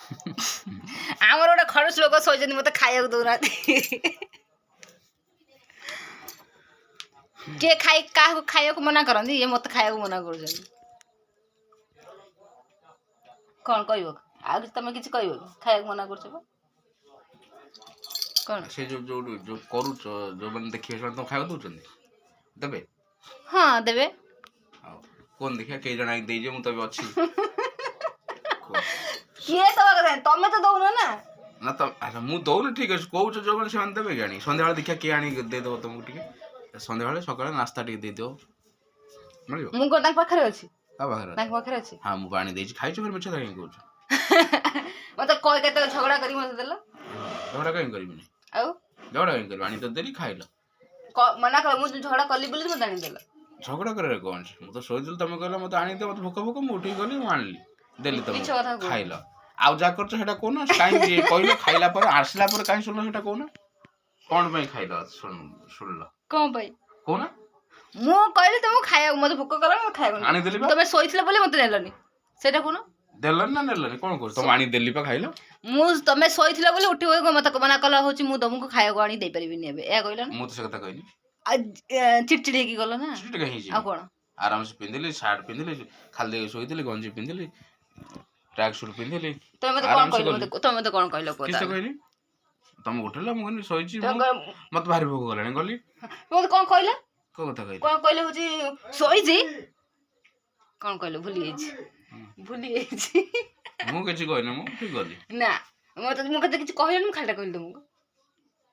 आमर गोटे खड़ूस लोक शोचन मत खाया दौना किए खाई क्या खाया मना करती ये मत खाया मना कर कौन कह तुम कि कह खाया मना कर कौन से जो जो जो करूच जो मैंने देखिए तुम खाया दौरान देवे हाँ देवे कौन देखिए कई जन दे मुझे तब अच्छी किए दवा तमें तो दौन ना ना तो अच्छा मुझे दौनी ठीक अच्छे कौच जो मैंने से देवे कि सन्ध्या देखिए किए आनी देदेव तुमको टे सन्ध्या सकाल नास्ता टे देदेव मिल मुझे पाखे अच्छी पाखे अच्छी हाँ मुझे पानी देती खाई फिर मिछ कहीं कौच मत कह के झगड़ा कर झगड़ा कहीं करी झगड़ा कहीं कर आनी तो देली खाइल मना कर मुझे झगड़ा कली बोली मत आनी देला झगड़ा करे कौन मुझे तो शोल तुम कहला मत आनी दे मत भोक भोक मुझे उठी गली आनली देली तुम खाइल आउ जा कर सेटा कोना कहीं कहल खाइला पर आसला पर कहीं सुन सेटा कोना कौन पे खाइल सुनल कौन पे कोना मु कहली तुम खाया मत भोक कला मत खाया आनी देली तुम सोईथिला बोली मत नेलनी सेटा कोना देलन ना नेलनी कौन कर तुम आनी देली पा खाइल मु तुम सोईथिला बोली उठी गई मत मना कला होची मु तुमको खाया को आनी दे परिबिनी एबे ए कहला मु तो से कथा कहनी चिड़चिड़ी की गलो ना चिड़चिड़ी कहीं आ कोन आराम से पिंदिली शर्ट पिंदिली खाली सोईदिली गंजी पिंदिली ट्रैक सूट पिंदिली तुम मत कोन कहलो तुम मत कोन कहलो को किस कहली तुम उठला मु सोईची मत भारी भोग गलानी गली मत कोन कहला को कथा कहली कोन कहले होची सोईजी कोन कहलो भूली एछि मु किछि कहनी मु ठीक गली ना मु कते किछि कहले मु खालटा कहली तुमको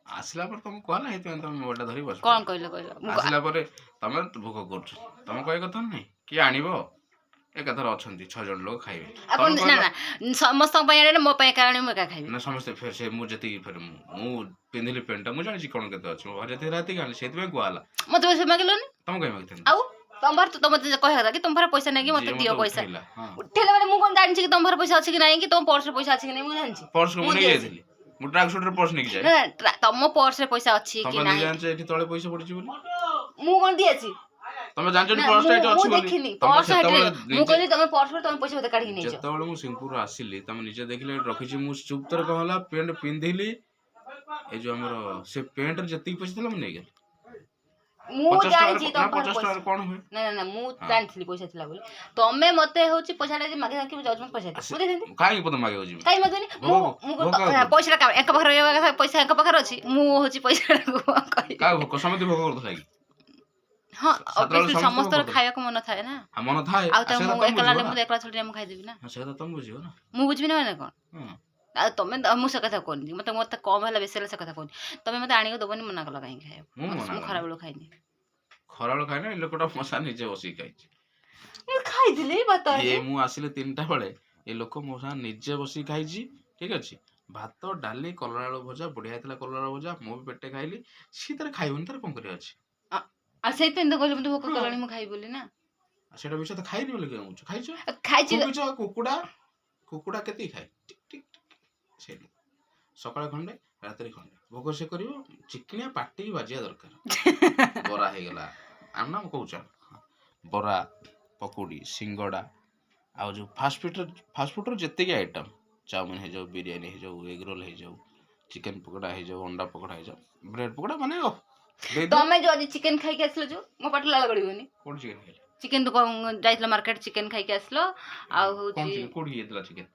आसला पर तुम कहला हेतु तुम मोबाइल धरि बस कोन कहलो आसला पर तुम भोग करछ तुम कहे कथा नहीं कि आनिबो एक कथार अछंती 6 जन लोग खाइबे अपन ना ना समस्त पय आने मो पय कारण मु का खाइबे ना समस्त फिर से मु जति फिर मु पिंदिली पेंटा मु जानि कोन केते अछि मो जति राती गाली सेत में गोआला मत पैसा मागलोनी तुम कहि मागथन आउ तमभर तो मत कहे था कि तमभर पैसा नहीं कि मत दियो पैसा उठेले माने मु कोन जानि छी कि तमभर पैसा अछि कि नहीं कि तुम पर्स रे पैसा अछि कि नहीं मु जानि छी पर्स को मु नहीं गेथिली मु ट्रैक सूट रे पर्स नहीं जाय ना तम पर्स रे पैसा अछि कि नहीं तुम जानि छी एठी तळे पैसा पड़ी छी बोली मु कोन दिए छी तुम जानि छी पर्स एठी अछि बोली देखिनी पर्स एठी मु कहली तुम पर्स रे तुम पैसा मते काढी नै छ जतବେଳେ मु सिंहपुर आसिली तुम निजे देखले रखी छी मु चुप तर कहला पेंट पिंधिली ए जो हमर से पेंट रे जति पैसा थला मु नै गेल मु जानि छी तुम 50 टका कोन होय ना ना मु जानिथली पैसा थिला बोली तमे मते होची पैसा रे मागे कि जजमेंट पैसा दे बुझे देंती काई पत मागे होची काई मागनी मु पैसा का एक पाखर पैसा एक पाखर अछि मु होची पैसा का भोक समिति भोक करत लागी हां ऑब्वियसली समस्त खाया को मन थाए ना हां मन थाए आ त मु एकला ले मु एकला छोड़ी मु खाइ देबी ना अच्छा त तुम बुझियो ना मु बुझबी ना माने कोन आ तमे मु से कथा कोन मते मते कम हला बेसेला से कथा कोन तमे मते आनी को दबनी मना कला काई खाए मु खराब लो खाइनी खराब खाइ ना ए लोकटा मसा निजे बसी खाइ मु खाइ दिले बता ये मु आसिले 3टा बेले ए लोक मसा निजे बसी खाइ छी ठीक अछि भात डाली कलरा आलू भजा बढ़िया थला कलरा आलू भजा मु भी पेटे खाइली सी तर खाइबन तर कोन करे अछि आ सेइ पेन तो कहले मते भोक कलानी मु खाइ बोली ना सेटा विषय त खाइनी बोली केउ खाइछ खाइछि कुकुडा केति खाइ टिक टिक सेली सकाळ खंडे रात्रि खंडे भोग से करिवो चिकनिया पाटी बाजिया दरकार बरा हे गेला आम नाम कहूचा बरा पकोड़ी सिंगड़ा आ जो फास्ट फूड जत्ते के आइटम चाउमिन हे जाऊ बिरयानी हे जाऊ एग रोल हे जाऊ चिकन पकोड़ा हे जाऊ अंडा पकोड़ा हे जाऊ ब्रेड पकोड़ा माने तमे जो आज चिकन खाइ के आसलो जो मो पाट लाल गड़िबनी कोन चिकन खाइले चिकन तो जाइतला मार्केट चिकन खाइ के आसलो आ होची कोन चिकन कोडी हेतला चिकन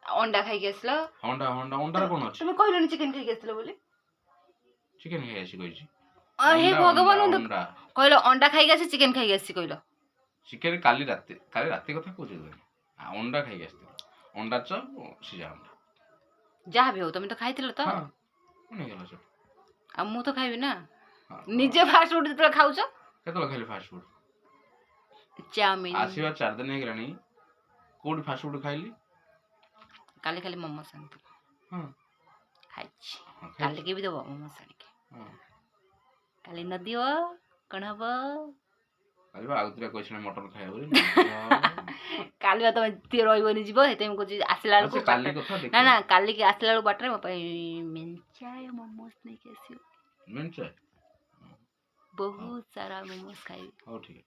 अंडा खाइ के आसलो अंडा कोन अछि तुम कहलोनी चिकन खाइ के आसलो बोली चिकन खाइ आसी कहिछि हे भगवान कहलो अंडा खाइ के आसी चिकन खाइ के आसी कहलो चिकन काली राती कथा कहू अंडा खाइ के आसते अंडा चप सिजा अंडा जहाँ भी हो तुम तो खाइथिलो तो हां कोन गेला छ आ मु तो खाइबी ना निजे फास्ट फूड तो खाउ छ केतला खाइले फास्ट फूड चाउमिन आसीबा 4 दिन हे Gelani code fast food खाइली Kali Kali momo सांत हां खाइछि काली के भी दबो मोमो सानी के हां काली नदियो कोन हबो काली बा आउतरे क्वेश्चन मटन खाइ बोली काली बा तुम ते रहिबनी जीवो हेते को आसला को काली कथा देख ना ना काली के आसला बाटरे म मेंचाय मोमोस नहीं केसियो मेंचाय बहुत सारा मोमोस खाई हो ठीक है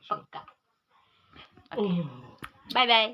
पक्का बाय बाय